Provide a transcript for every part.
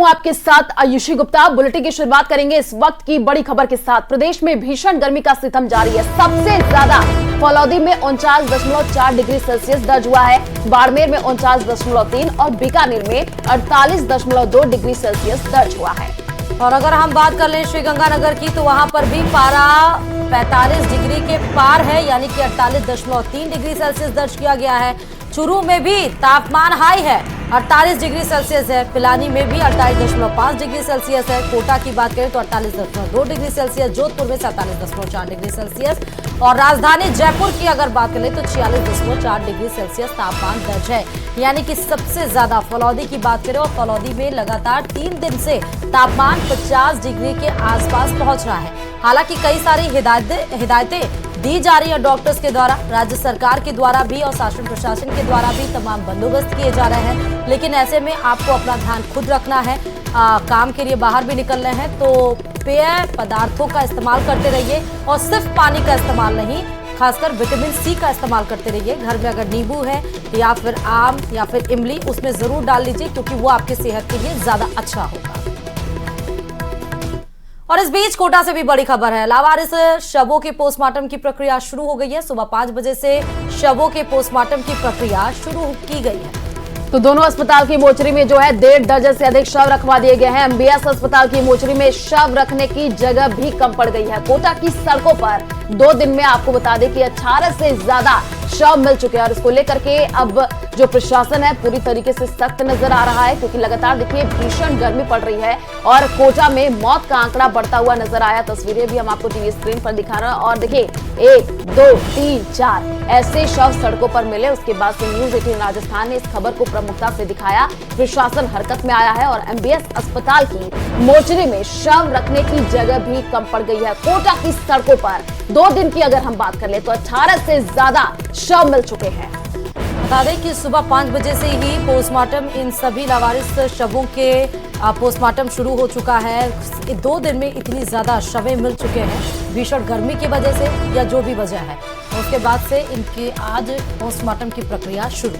हूं आपके साथ आयुषी गुप्ता। बुलेटिन की शुरुआत करेंगे इस वक्त की बड़ी खबर के साथ। प्रदेश में भीषण गर्मी का सितम जारी है। सबसे ज्यादा फलौदी में 49.4 डिग्री सेल्सियस दर्ज हुआ है। बाड़मेर में 49.3 और बीकानेर में 48.2 डिग्री सेल्सियस दर्ज हुआ है। और अगर हम बात कर लें श्रीगंगानगर की, तो वहां पर भी पारा 45 डिग्री के पार है, यानी कि 48.3 डिग्री सेल्सियस दर्ज किया गया है। चूरू में भी तापमान हाई है, 48 डिग्री सेल्सियस है। पिलानी में भी 48.5 डिग्री सेल्सियस है। कोटा की बात करें तो 48.2 डिग्री सेल्सियस, जोधपुर में 47.4 डिग्री सेल्सियस और राजधानी जयपुर की अगर बात करें तो 46.4 डिग्री सेल्सियस तापमान दर्ज है। यानी कि सबसे ज्यादा फलौदी की बात करें और फलौदी में लगातार 3 दिन से तापमान 50 डिग्री के आसपास पहुंच रहा है। हालांकि कई सारी हिदायतें दी जा रही है डॉक्टर्स के द्वारा, राज्य सरकार के द्वारा भी और शासन प्रशासन के द्वारा भी तमाम बंदोबस्त किए जा रहे हैं। लेकिन ऐसे में आपको अपना ध्यान खुद रखना है। काम के लिए बाहर भी निकल रहे हैं तो पेय पदार्थों का इस्तेमाल करते रहिए और सिर्फ पानी का इस्तेमाल नहीं, खासकर विटामिन सी का इस्तेमाल करते रहिए। घर में अगर नींबू है या फिर आम या फिर इमली, उसमें जरूर डाल लीजिए क्योंकि वो आपकी सेहत के लिए ज्यादा अच्छा होगा। और इस बीच कोटा से भी बड़ी खबर है। लावारिस शवों के पोस्टमार्टम की प्रक्रिया शुरू हो गई है। सुबह 5 बजे से शवों के पोस्टमार्टम की प्रक्रिया शुरू की गई है। तो दोनों अस्पताल की मोचरी में जो है 1.5 दर्जन से अधिक शव रखवा दिए गए हैं। एमबीएस अस्पताल की मोचरी में शव रखने की जगह भी कम पड़ गई है। कोटा की सड़कों पर 2 दिन में आपको बता दें कि 18 से ज्यादा शव मिल चुके हैं और इसको लेकर के अब जो प्रशासन है पूरी तरीके से सख्त नजर आ रहा है, क्योंकि लगातार देखिए भीषण गर्मी पड़ रही है और कोटा में मौत का आंकड़ा बढ़ता हुआ नजर आया। तस्वीरें भी हम आपको टीवी स्क्रीन पर दिखा रहे हैं और देखिए 1, 2, 3, 4 ऐसे शव सड़कों पर मिले। उसके बाद से न्यूज 18 राजस्थान ने इस खबर को प्रमुखता से दिखाया। प्रशासन हरकत में आया है और एमबीएस अस्पताल की मोर्चरी में शव रखने की जगह भी कम पड़ गई है। कोटा की सड़कों पर 2 दिन की अगर हम बात कर ले तो 18 से ज्यादा शव मिल चुके हैं। बता दें कि सुबह 5 बजे से ही पोस्टमार्टम, इन सभी लावारिस शवों के पोस्टमार्टम शुरू हो चुका है। 2 दिन में इतनी ज्यादा शवें मिल चुके हैं भीषण गर्मी की वजह से या जो भी वजह है। उसके बाद से इनकी आज पोस्टमार्टम की प्रक्रिया शुरू।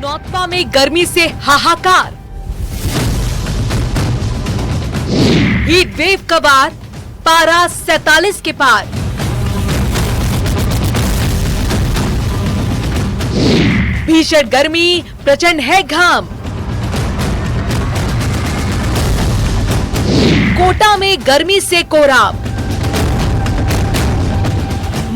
नौतपा में गर्मी से हाहाकार, हीट वेव का वार, पारा 47 के पार। भीषण गर्मी, प्रचंड है घाम। कोटा में गर्मी से कोहराम।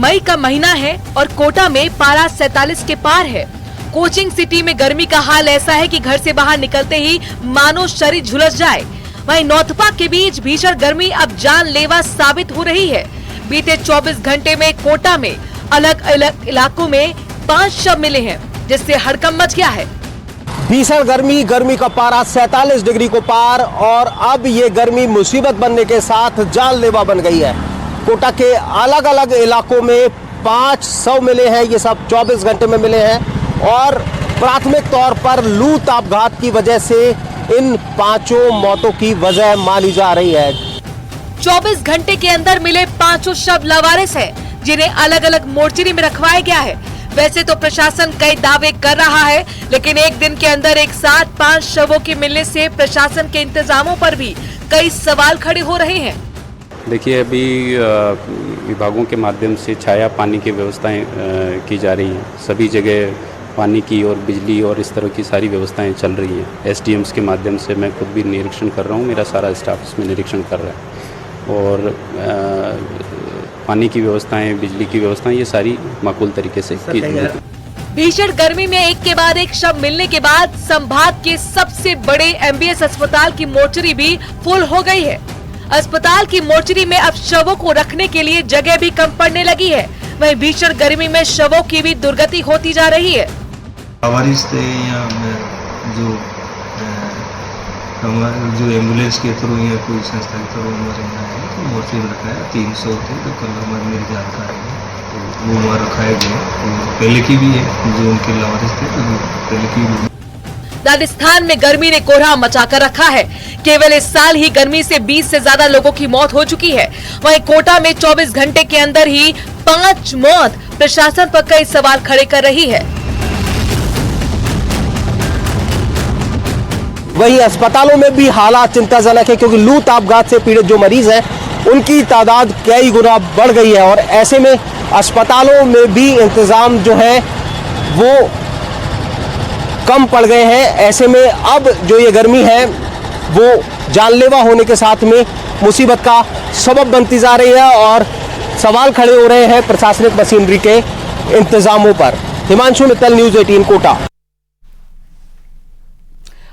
मई का महीना है और कोटा में पारा 47 के पार है। कोचिंग सिटी में गर्मी का हाल ऐसा है कि घर से बाहर निकलते ही मानो शरीर झुलस जाए। वहीं नौतपा के बीच भीषण गर्मी अब जानलेवा साबित हो रही है। बीते 24 घंटे में कोटा में अलग अलग इलाकों में 5 शव मिले हैं, जिससे हड़कंप मच गया है। भीषण गर्मी का पारा 47 डिग्री को पार और अब ये गर्मी मुसीबत बनने के साथ जानलेवा बन गई है। कोटा के अलग अलग इलाकों में 5 शव मिले हैं। ये सब 24 घंटे में मिले हैं और प्राथमिक तौर पर लू तापघात की वजह से इन 5 मौतों की वजह मानी जा रही है। 24 घंटे के अंदर मिले 5 शव लावारिस हैं, जिन्हें अलग अलग मोर्चरी में रखवाया गया है। वैसे तो प्रशासन कई दावे कर रहा है, लेकिन एक दिन के अंदर एक साथ 5 शवों के मिलने से प्रशासन के इंतजामों पर भी कई सवाल खड़े हो रहे हैं। देखिए, अभी विभागों के माध्यम से छाया पानी की व्यवस्थाएं की जा रही हैं। सभी जगह पानी की और बिजली और इस तरह की सारी व्यवस्थाएं चल रही हैं। एसडीएम्स के माध्यम से मैं खुद भी निरीक्षण कर रहा हूं, मेरा सारा स्टाफ इसमें निरीक्षण कर रहा है और पानी की व्यवस्थाएं, बिजली की व्यवस्थाएं, ये सारी माकूल तरीके से की जाती है। भीषण गर्मी में एक के बाद एक शव मिलने के बाद संभाग के सबसे बड़े एमबीएस अस्पताल की मोर्चरी भी फुल हो गई है। अस्पताल की मोर्चरी में अब शवों को रखने के लिए जगह भी कम पड़ने लगी है। वहीं भीषण गर्मी में शवों की भी दुर्गति होती जा रही है। लावारिस थे या जो एम्बुलेंस के थ्रू या कोई संस्था के थ्रू हमारे यहाँ है तो मोर्चरी में रखा है। 300 थे तो कल हमारी मेरी जानकारी है तो वो वहाँ रखाए गए। तो पहले की भी है जो उनके लावारिस थे तो पहले की भी। राजस्थान में गर्मी ने कोहराम मचाकर रखा है। केवल इस साल ही गर्मी से 20 से ज्यादा लोगों की मौत हो चुकी है। वहीं कोटा में 24 घंटे के अंदर ही 5 मौत प्रशासन पर कई सवाल खड़े कर रही है। वहीं अस्पतालों में भी हालात चिंताजनक है, क्योंकि लू तापघात से पीड़ित जो मरीज हैं उनकी तादाद कई गुना बढ़ गई है और ऐसे में अस्पतालों में भी इंतजाम जो है वो कम पड़ गए हैं। ऐसे में अब जो ये गर्मी है वो जानलेवा होने के साथ में मुसीबत का सबब बनती जा रही है और सवाल खड़े हो रहे हैं प्रशासनिक मशीनरी के इंतजामों पर। हिमांशु मित्तल, न्यूज़ 18 कोटा।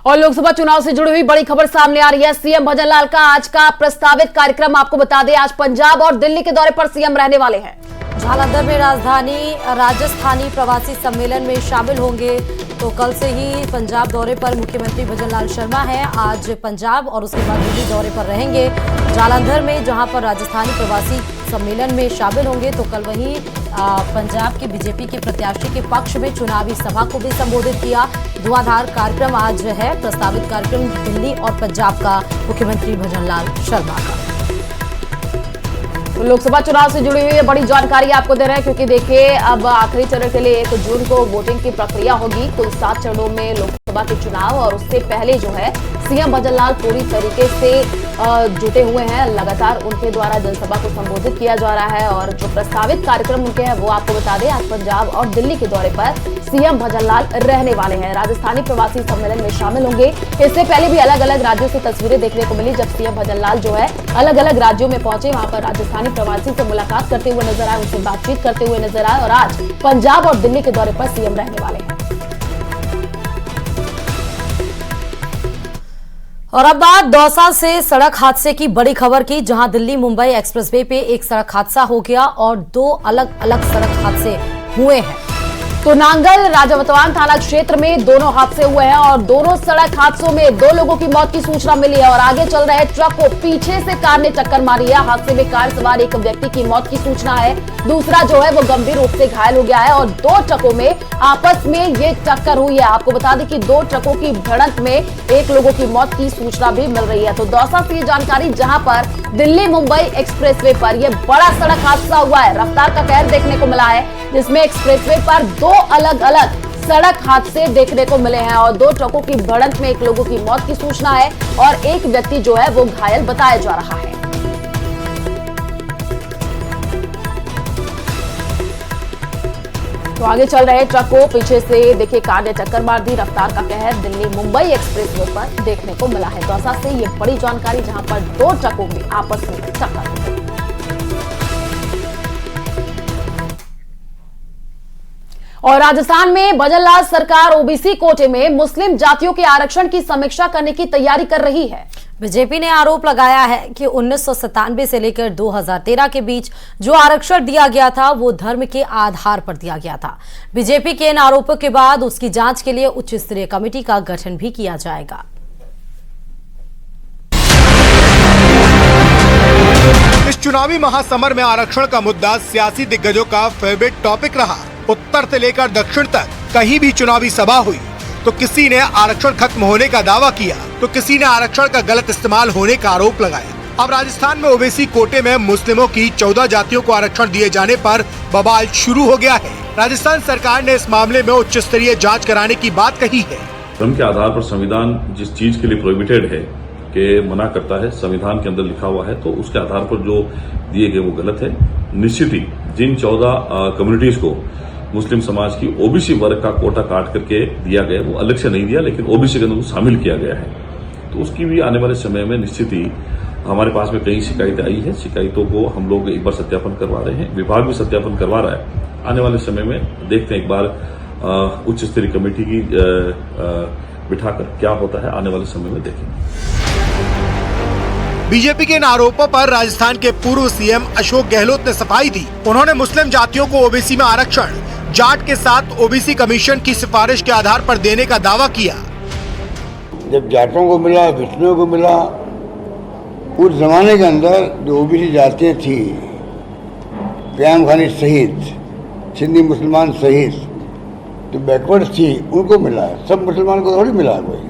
और लोकसभा चुनाव से जुड़ी हुई बड़ी खबर सामने आ रही है। सीएम भजनलाल का आज का प्रस्तावित कार्यक्रम, आपको बता दें आज पंजाब और दिल्ली के दौरे पर सीएम रहने वाले हैं। जालंधर में राजस्थानी प्रवासी सम्मेलन में शामिल होंगे। तो कल से ही पंजाब दौरे पर मुख्यमंत्री भजनलाल शर्मा हैं। आज पंजाब और उसके बाद दिल्ली दौरे पर रहेंगे। जालंधर में जहां पर राजस्थानी प्रवासी सम्मेलन में शामिल होंगे, तो कल वहीं पंजाब की बीजेपी के प्रत्याशी के पक्ष में चुनावी सभा को भी संबोधित किया। धुआंधार कार्यक्रम आज है प्रस्तावित कार्यक्रम दिल्ली और पंजाब का मुख्यमंत्री भजनलाल शर्मा का। तो लोकसभा चुनाव से जुड़ी हुई बड़ी जानकारी आपको दे रहे हैं, क्योंकि देखिए अब आखिरी चरण के लिए 1 जून को वोटिंग की प्रक्रिया होगी। कुल 7 चरणों में लोकसभा के चुनाव, और उससे पहले जो है सीएम भजनलाल पूरी तरीके से जुटे हुए हैं। लगातार उनके द्वारा जनसभा को संबोधित किया जा रहा है और जो प्रस्तावित कार्यक्रम उनके हैं वो आपको बता दें, आज पंजाब और दिल्ली के दौरे पर सीएम भजनलाल रहने वाले हैं। राजस्थानी प्रवासी सम्मेलन में शामिल होंगे। इससे पहले भी अलग अलग राज्यों से तस्वीरें देखने को मिली जब सीएम भजनलाल जो है अलग अलग राज्यों में पहुंचे, वहां पर राजस्थानी प्रवासी से मुलाकात करते हुए नजर आए, उनसे बातचीत करते हुए नजर आए और आज पंजाब और दिल्ली के दौरे पर सीएम रहने वाले हैं। और अब बात दौसा से सड़क हादसे की बड़ी खबर की, जहां दिल्ली मुंबई एक्सप्रेसवे पे एक सड़क हादसा हो गया और 2 अलग अलग सड़क हादसे हुए हैं। तो नांगल राजावतवान थाना क्षेत्र में दोनों हादसे हुए हैं और दोनों सड़क हादसों में 2 लोगों की मौत की सूचना मिली है और आगे चल रहे ट्रक को पीछे से कार ने टक्कर मारी है। हादसे में कार सवार एक व्यक्ति की मौत की सूचना है, दूसरा जो है वो गंभीर रूप से घायल हो गया है और 2 ट्रकों में आपस में ये टक्कर हुई है। आपको बता दें कि 2 ट्रकों की भिड़ंत में 1 लोगों की मौत की सूचना भी मिल रही है। तो दौसा से ये जानकारी, जहां पर दिल्ली मुंबई एक्सप्रेसवे पर यह बड़ा सड़क हादसा हुआ है, रफ्तार का कहर देखने को मिला है, जिसमें एक्सप्रेसवे पर 2 अलग अलग सड़क हादसे देखने को मिले हैं और 2 ट्रकों की भिड़ंत में 1 लोगों की मौत की सूचना है और 1 व्यक्ति जो है वो घायल बताया जा रहा है। तो आगे चल रहे ट्रक को पीछे से देखिए कार ने टक्कर मार दी। रफ्तार का कहर दिल्ली मुंबई एक्सप्रेसवे पर देखने को मिला है। दौसा से ये बड़ी जानकारी, जहां पर 2 ट्रकों में आपस में टक्कर हुई। और राजस्थान में भजनलाल सरकार ओबीसी कोटे में मुस्लिम जातियों के आरक्षण की समीक्षा करने की तैयारी कर रही है। बीजेपी ने आरोप लगाया है कि 1997 से लेकर 2013 के बीच जो आरक्षण दिया गया था वो धर्म के आधार पर दिया गया था। बीजेपी के इन आरोपों के बाद उसकी जांच के लिए उच्च स्तरीय कमेटी का गठन भी किया जाएगा। इस चुनावी महासमर में आरक्षण का मुद्दा सियासी दिग्गजों का फेवरेट टॉपिक रहा। उत्तर से लेकर दक्षिण तक कहीं भी चुनावी सभा हुई तो किसी ने आरक्षण खत्म होने का दावा किया तो किसी ने आरक्षण का गलत इस्तेमाल होने का आरोप लगाया। अब राजस्थान में ओबीसी कोटे में मुस्लिमों की 14 जातियों को आरक्षण दिए जाने पर बवाल शुरू हो गया है। राजस्थान सरकार ने इस मामले में उच्च स्तरीय जाँच कराने की बात कही है। धर्म के आधार पर संविधान जिस चीज के लिए प्रोहिबिटेड है के मना करता है, संविधान के अंदर लिखा हुआ है, तो उसके आधार पर जो दिए गए वो गलत है। निश्चित ही जिन 14 कम्युनिटीज को मुस्लिम समाज की ओबीसी वर्ग का कोटा काट करके दिया गया, वो अलग से नहीं दिया लेकिन ओबीसी के अंदर शामिल किया गया है, तो उसकी भी आने वाले समय में निश्चित ही हमारे पास में कई शिकायतें आई है। शिकायतों को हम लोग एक बार सत्यापन करवा रहे हैं, विभाग भी सत्यापन करवा रहा है। आने वाले समय में देखते हैं, एक बार उच्च स्तरीय कमेटी की बिठाकर क्या होता है, आने वाले समय में देखेंगे। बीजेपी के इन आरोपों पर राजस्थान के पूर्व सीएम अशोक गहलोत ने सफाई दी। उन्होंने मुस्लिम जातियों को ओबीसी में आरक्षण जाट के साथ ओबीसी कमीशन की सिफारिश के आधार पर देने का दावा किया। जब जाटों को मिला, विष्णुओं को मिला, उस जमाने के अंदर जो ओबीसी जातियाँ थी, क्याम खानी सहित, सिंधी मुसलमान सहित, जो बैकवर्ड थी उनको मिला। सब मुसलमान को थोड़ी मिला। कोई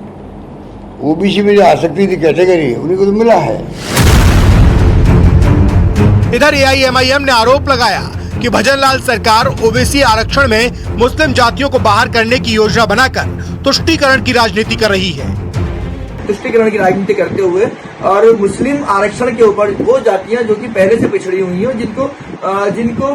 ओबीसी में जो आ सकती थी कैटेगरी, उन्हीं को तो मिला है। इधर एआईएमआईएम ने आरोप लगाया कि भजनलाल सरकार ओबीसी आरक्षण में मुस्लिम जातियों को बाहर करने की योजना बनाकर तुष्टीकरण की राजनीति कर रही है। तुष्टीकरण की राजनीति करते हुए और मुस्लिम आरक्षण के ऊपर वो जातियां जो कि पहले से पिछड़ी हुई हैं, जिनको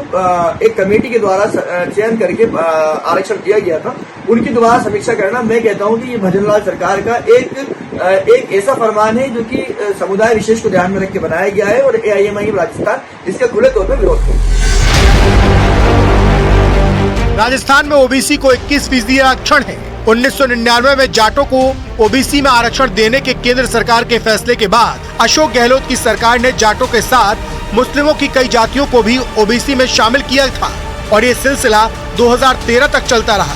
एक कमेटी के द्वारा चयन करके आरक्षण दिया गया था, उनकी दोबारा समीक्षा करना, मैं कहता हूं कि ये भजनलाल सरकार का एक ऐसा फरमान है जो कि समुदाय विशेष को ध्यान में रख के बनाया गया है और AIMIM राजस्थान इसका खुले तौर पर विरोध करता है। राजस्थान में ओबीसी को 21% आरक्षण है। 1999 में जाटों को ओबीसी में आरक्षण देने के केंद्र सरकार के फैसले के बाद अशोक गहलोत की सरकार ने जाटों के साथ मुस्लिमों की कई जातियों को भी ओबीसी में शामिल किया था और ये सिलसिला 2013 तक चलता रहा।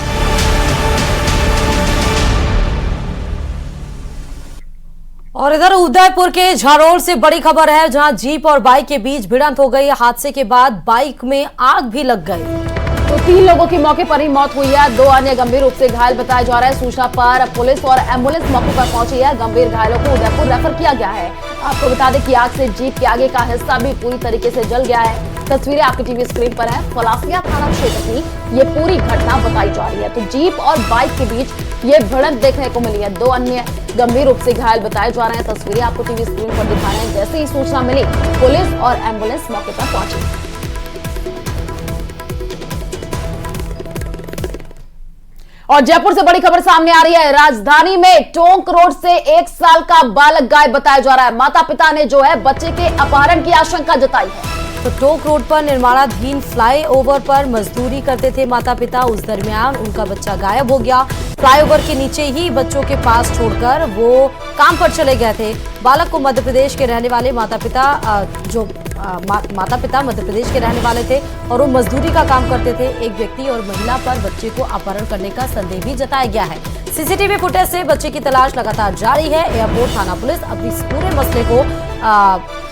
और इधर उदयपुर के झारोल से बड़ी खबर है, जहां जीप और बाइक के बीच भिड़ंत हो गई। हादसे के बाद बाइक में आग भी लग गई। तो 3 लोगों की मौके पर ही मौत हुई है, 2 अन्य गंभीर रूप से घायल बताया जा रहा है। सूचना पर पुलिस और एम्बुलेंस मौके पर पहुंची है। गंभीर घायलों को उदयपुर रेफर किया गया है। आपको बता दें कि आग से जीप के आगे का हिस्सा भी पूरी तरीके से जल गया है। तस्वीरें आपकी टीवी स्क्रीन पर है। फलासिया थाना क्षेत्र की ये पूरी घटना बताई जा रही है। तो जीप और बाइक के बीच ये भिड़ंत देखने को मिली है। 2 अन्य गंभीर रूप से घायल बताए जा रहे हैं। तस्वीरें आपको टीवी स्क्रीन पर दिखा रहे हैं। जैसे ही सूचना मिली, पुलिस और एम्बुलेंस मौके पर पहुंची। और जयपुर से बड़ी खबर सामने आ रही है। राजधानी में टोंक रोड से 1 साल का बालक गायब बताया जा रहा है। माता पिता ने जो है बच्चे के अपहरण की आशंका जताई है। तो टोंक रोड पर निर्माणाधीन फ्लाईओवर पर मजदूरी करते थे माता पिता। उस दरमियान उनका बच्चा गायब हो गया। फ्लाईओवर के नीचे ही बच्चों के पास छोड़कर वो काम पर चले गए थे। बालक को मध्य प्रदेश के रहने वाले माता पिता मध्य प्रदेश के रहने वाले थे और वो मजदूरी का काम करते थे। एक व्यक्ति और महिला पर बच्चे को अपहरण करने का संदेह भी जताया गया है। सीसीटीवी फुटेज से बच्चे की तलाश लगातार जारी है। एयरपोर्ट थाना पुलिस अब इस पूरे मसले को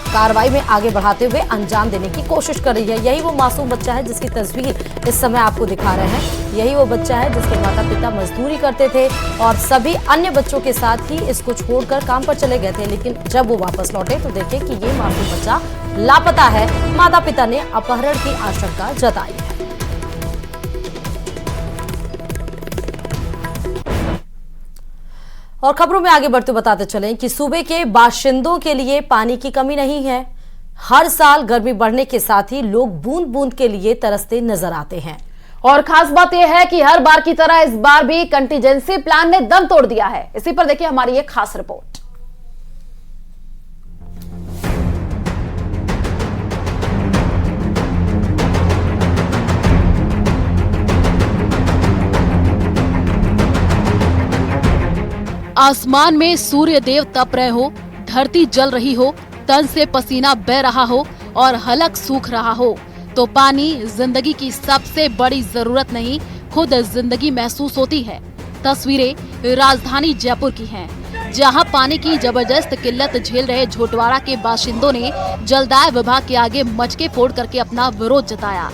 कार्रवाई में आगे बढ़ाते हुए अंजाम देने की कोशिश कर रही है। यही वो मासूम बच्चा है जिसकी तस्वीर इस समय आपको दिखा रहे हैं। यही वो बच्चा है जिसके माता पिता मजदूरी करते थे और सभी अन्य बच्चों के साथ ही इसको छोड़कर काम पर चले गए थे। लेकिन जब वो वापस लौटे तो देखे कि ये मासूम बच्चा लापता है। माता पिता ने अपहरण की आशंका जताई है। और खबरों में आगे बढ़ते बताते चलें कि सूबे के बाशिंदों के लिए पानी की कमी नहीं है। हर साल गर्मी बढ़ने के साथ ही लोग बूंद बूंद के लिए तरसते नजर आते हैं। और खास बात यह है कि हर बार की तरह इस बार भी कंटीजेंसी प्लान ने दम तोड़ दिया है। इसी पर देखिए हमारी ये खास रिपोर्ट। आसमान में सूर्य देव तप रहे हो, धरती जल रही हो, तन से पसीना बह रहा हो और हलक सूख रहा हो, तो पानी जिंदगी की सबसे बड़ी जरूरत नहीं, खुद जिंदगी महसूस होती है। तस्वीरें राजधानी जयपुर की हैं, जहां पानी की जबरदस्त किल्लत झेल रहे झोटवाड़ा के बाशिंदों ने जलदाय विभाग के आगे मटके फोड़ करके अपना विरोध जताया।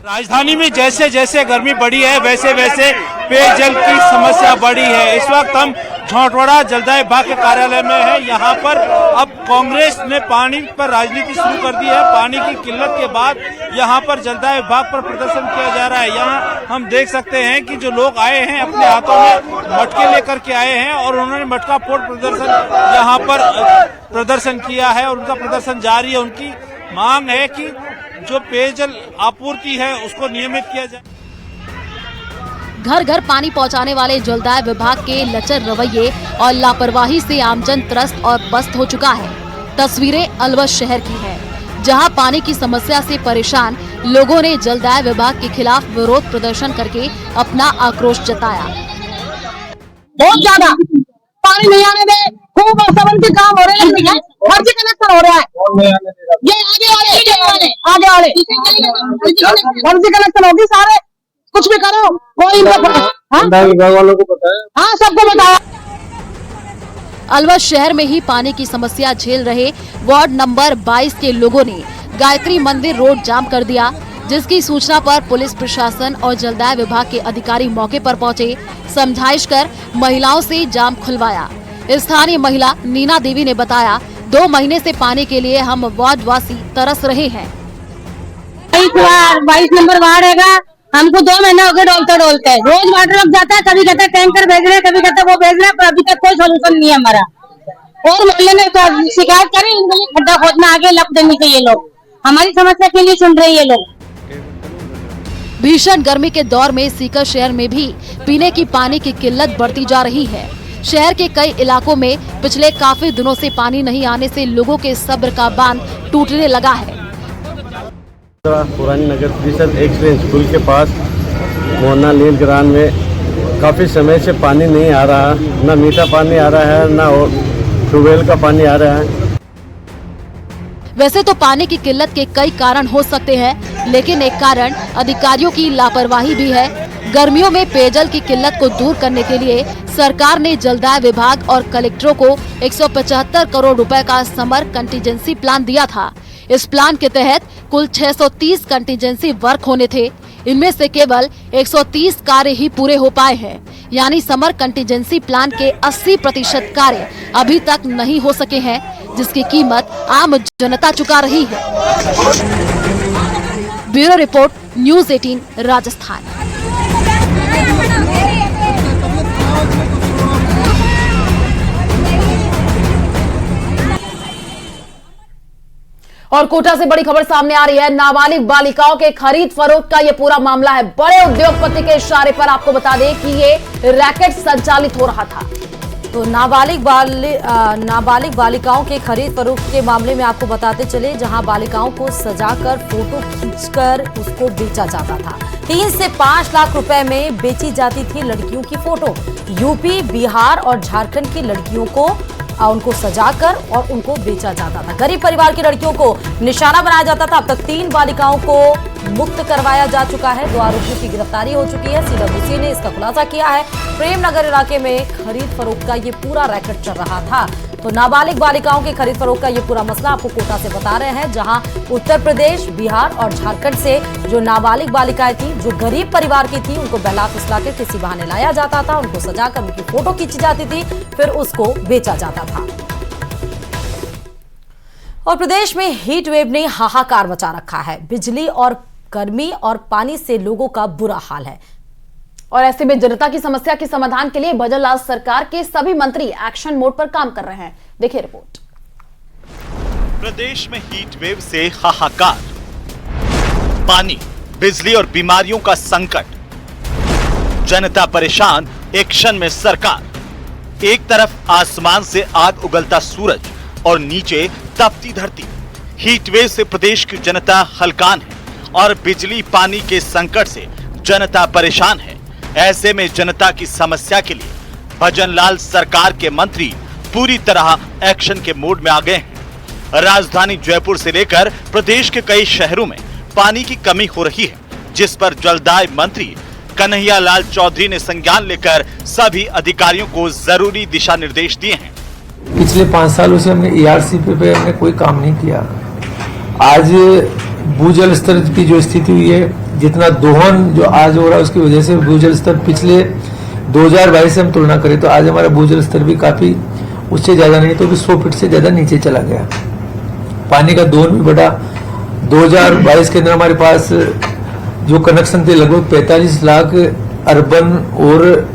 राजधानी में जैसे जैसे गर्मी बढ़ी है वैसे वैसे पेयजल की समस्या बढ़ी है। इस वक्त हम झोटवाड़ा जलदाय विभाग के कार्यालय में है। यहाँ पर अब कांग्रेस ने पानी पर राजनीति शुरू कर दी है। पानी की किल्लत के बाद यहाँ पर जलदाय विभाग पर प्रदर्शन किया जा रहा है। यहाँ हम देख सकते हैं कि जो लोग आए हैं अपने हाथों में मटके लेकर के आए हैं और उन्होंने मटका फोड़ प्रदर्शन यहाँ पर प्रदर्शन किया है और उनका प्रदर्शन जारी है। उनकी मांग है कि जो पेयजल आपूर्ति है उसको नियमित किया जाए। घर घर पानी पहुंचाने वाले जलदाय विभाग के लचर रवैये और लापरवाही से आमजन त्रस्त और पस्त हो चुका है। तस्वीरें अलवर शहर की है, जहां पानी की समस्या से परेशान लोगों ने जलदाय विभाग के खिलाफ विरोध प्रदर्शन करके अपना आक्रोश जताया। बहुत ज्यादा पानी नहीं आने दे, खूब सबन के काम हो रहे हैं, फर्जी कनेक्शन हो रहा है। ये आगे वाले फर्जी कनेक्शन होगी सारे, कुछ भी करो कोई विभाग वालों को बताया। हाँ, सबको बताया। अलवर शहर में ही पानी की समस्या झेल रहे वार्ड नंबर 22 के लोगों ने गायत्री मंदिर रोड जाम कर दिया, जिसकी सूचना पर पुलिस प्रशासन और जलदाय विभाग के अधिकारी मौके पर पहुंचे। समझाइश कर महिलाओं से जाम खुलवाया। स्थानीय महिला नीना देवी ने बताया 2 महीने से पानी के लिए हम वार्डवासी तरस रहे हैं। 22 नंबर वार्ड हैगा, हमको 2 महीने हो गए डोलते रोज वाटर लग जाता है। कभी कहते टैंकर भेज रहे, कभी कहते वो भेज रहे, पर अभी तक कोई सोल्यूशन नहीं है हमारा। और मोहल्ले ने शिकायत करी, इनको ये खड्डा खोदना आगे लग देनी चाहिए। लोग हमारी समस्या के लिए सुन रहे हैं ये लोग। भीषण गर्मी के दौर में सीकर शहर में भी पीने की पानी की किल्लत बढ़ती जा रही है। शहर के कई इलाकों में पिछले काफी दिनों से पानी नहीं आने से लोगों के सब्र का बांध टूटने लगा है। पुरानी नगर परिषद एक्सलेंस स्कूल के पास मोहना लील ग्राम में काफ़ी समय से पानी नहीं आ रहा, ना मीठा पानी आ रहा है, ना ट्यूबवेल का पानी आ रहा है। वैसे तो पानी की किल्लत के कई कारण हो सकते हैं, लेकिन एक कारण अधिकारियों की लापरवाही भी है। गर्मियों में पेयजल की किल्लत को दूर करने के लिए सरकार ने जलदाय विभाग और कलेक्टरों को 175 करोड़ रुपए का समर कंटीजेंसी प्लान दिया था। इस प्लान के तहत कुल 630 कंटीजेंसी वर्क होने थे। इनमें से केवल 130 कार्य ही पूरे हो पाए हैं, यानी समर कंटीजेंसी प्लान के 80% कार्य अभी तक नहीं हो सके हैं, जिसकी कीमत आम जनता चुका रही है। Bureau report, news 18 Rajasthan. और कोटा से बड़ी खबर सामने आ रही है। नाबालिग बालिकाओं के खरीद फरोख्त का ये पूरा मामला है। बड़े उद्योगपति के इशारे पर आपको बता दें कि ये रैकेट संचालित हो रहा था। तो नाबालिग बालिकाओं के खरीद फरोख्त के मामले में आपको बताते चले, जहां बालिकाओं को सजाकर फोटो खींचकर उसको बेचा जाता था। 3 से 5 लाख रुपए में बेची जाती थी लड़कियों की फोटो। यूपी, बिहार और झारखंड की लड़कियों को उनको सजाकर और उनको बेचा जाता था। गरीब परिवार की लड़कियों को निशाना बनाया जाता था। अब तक 3 बालिकाओं को मुक्त करवाया जा चुका है। 2 आरोपियों की गिरफ्तारी हो चुकी है। सीडब्ल्यूसी ने इसका खुलासा किया है। प्रेमनगर इलाके में खरीद फरोख्त का ये पूरा रैकेट चल रहा था। तो नाबालिग बालिकाओं के खरीद फरोख्त का ये पूरा मसला आपको कोटा से बता रहे हैं, जहां उत्तर प्रदेश, बिहार और झारखंड से जो नाबालिग बालिकाएं थी, जो गरीब परिवार की थी, उनको बहला फुसला के किसी बहाने लाया जाता था, उनको सजाकर उनकी फोटो खींची जाती थी, फिर उसको बेचा जाता था। और प्रदेश में हीट वेव ने हाहाकार मचा रखा है। बिजली और गर्मी और पानी से लोगों का बुरा हाल है। और ऐसे में जनता की समस्या के समाधान के लिए भजनलाल सरकार के सभी मंत्री एक्शन मोड पर काम कर रहे हैं। देखिए रिपोर्ट। प्रदेश में हीट वेव से हाहाकार, पानी, बिजली और बीमारियों का संकट, जनता परेशान, एक्शन में सरकार। एक तरफ आसमान से आग उगलता सूरज और नीचे तपती धरती। हीट वेव से प्रदेश की जनता हलकान है और बिजली पानी के संकट से जनता परेशान है। ऐसे में जनता की समस्या के लिए भजनलाल सरकार के मंत्री पूरी तरह एक्शन के मोड में आ गए हैं। राजधानी जयपुर से लेकर प्रदेश के कई शहरों में पानी की कमी हो रही है, जिस पर जलदाय मंत्री कन्हैया लाल चौधरी ने संज्ञान लेकर सभी अधिकारियों को जरूरी दिशा निर्देश दिए हैं। पिछले 5 सालों से हमने ERCP पे हमने कोई काम नहीं किया। आज भूजल स्तर की जो स्थिति हुई है, जितना दोहन जो आज हो रहा है, उसकी वजह से भूजल स्तर पिछले 2022 से हम तुलना करें तो आज हमारा भूजल स्तर भी काफी, उससे ज्यादा नहीं तो भी 100 फीट से ज्यादा नीचे चला गया। पानी का दोहन भी बढ़ा। 2022 के अंदर हमारे पास जो कनेक्शन थे लगभग 45 लाख अर्बन और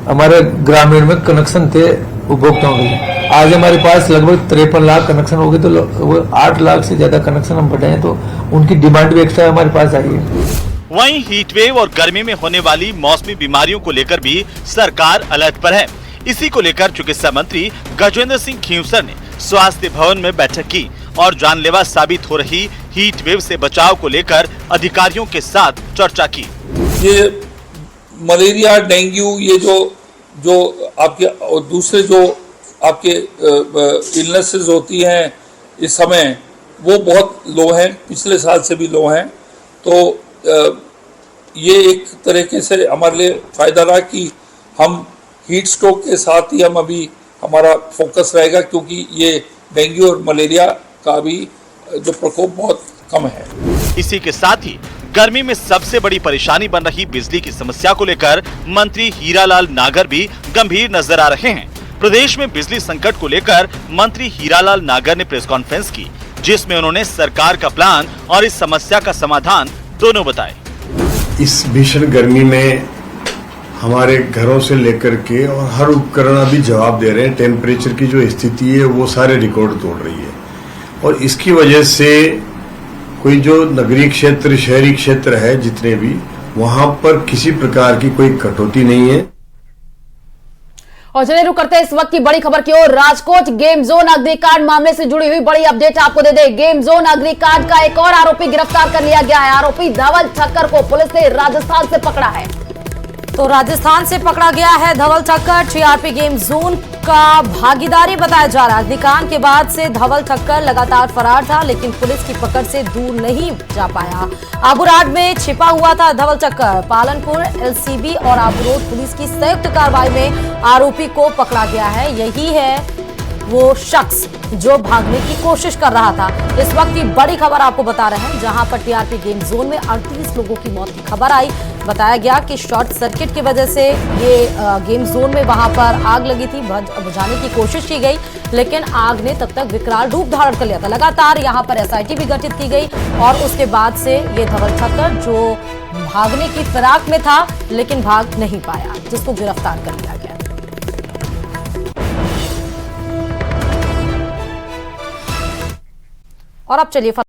हमारे ग्रामीण में कनेक्शन थे उपभोक्ताओं के। आज हमारे पास लगभग 53 लाख कनेक्शन हो गए, तो 8 लाख से ज्यादा कनेक्शन हम बढ़ाए, तो उनकी डिमांड भी एक्स्ट्रा हमारे पास आई है। वहीं हीट वेव और गर्मी में होने वाली मौसमी बीमारियों को लेकर भी सरकार अलर्ट पर है। इसी को लेकर चिकित्सा मंत्री गजेंद्र सिंह खींवसर ने स्वास्थ्य भवन में बैठक की और जानलेवा साबित हो रही हीट वेव से बचाव को लेकर अधिकारियों के साथ चर्चा की। ये मलेरिया, डेंगू, ये जो आपके और दूसरे जो आपके इलनेसेस होती हैं इस समय, वो बहुत लो हैं, पिछले साल से भी लो हैं। तो ये एक तरीके से हमारे लिए फायदा रहा कि हम हीट स्ट्रोक के साथ ही हम अभी हमारा फोकस रहेगा, क्योंकि ये डेंगू और मलेरिया का भी जो प्रकोप बहुत कम है। इसी के साथ ही गर्मी में सबसे बड़ी परेशानी बन रही बिजली की समस्या को लेकर मंत्री हीरालाल नागर भी गंभीर नजर आ रहे हैं। प्रदेश में बिजली संकट को लेकर मंत्री हीरालाल नागर ने प्रेस कॉन्फ्रेंस की, जिसमें उन्होंने सरकार का प्लान और इस समस्या का समाधान दोनों बताए। इस भीषण गर्मी में हमारे घरों से लेकर के और हर उपकरण अभी जवाब दे रहे हैं। टेम्परेचर की जो स्थिति है वो सारे रिकॉर्ड तोड़ रही है और इसकी वजह से कोई जो नगरीय क्षेत्र, शहरी क्षेत्र है, जितने भी, वहां पर किसी प्रकार की कोई कटौती नहीं है। और चलिए रुक करते हैं इस वक्त की बड़ी खबर की ओर। राजकोट गेम जोन अग्निकांड मामले से जुड़ी हुई बड़ी अपडेट आपको दे दे। गेम जोन अग्निकांड का एक और आरोपी गिरफ्तार कर लिया गया है। आरोपी धवल ठक्कर को पुलिस ने राजस्थान से पकड़ा है। तो राजस्थान से पकड़ा गया है धवल ठक्कर। टीआरपी गेम जोन का भागीदारी बताया जा रहा है। अग्निकांड के बाद से धवल ठक्कर लगातार फरार था, लेकिन पुलिस की पकड़ से दूर नहीं जा पाया। आबूराड में छिपा हुआ था धवल ठक्कर। पालनपुर एलसीबी और आबूरोड पुलिस की संयुक्त कार्रवाई में आरोपी को पकड़ा गया है। यही है वो शख्स जो भागने की कोशिश कर रहा था। इस वक्त की बड़ी खबर आपको बता रहे हैं, जहां पर टीआरपी गेम जोन में 38 लोगों की मौत की खबर आई। बताया गया कि शॉर्ट सर्किट की वजह से ये गेम जोन में वहां पर आग लगी थी। बुझाने की कोशिश की गई, लेकिन आग ने तब तक विकराल रूप धारण कर लिया था। लगातार यहां पर एसआईटी भी गठित की गई और उसके बाद से ये धवल ठक्कर जो भागने की फिराक में था, लेकिन भाग नहीं पाया, जिसको गिरफ्तार कर लिया गया। और अब चलिए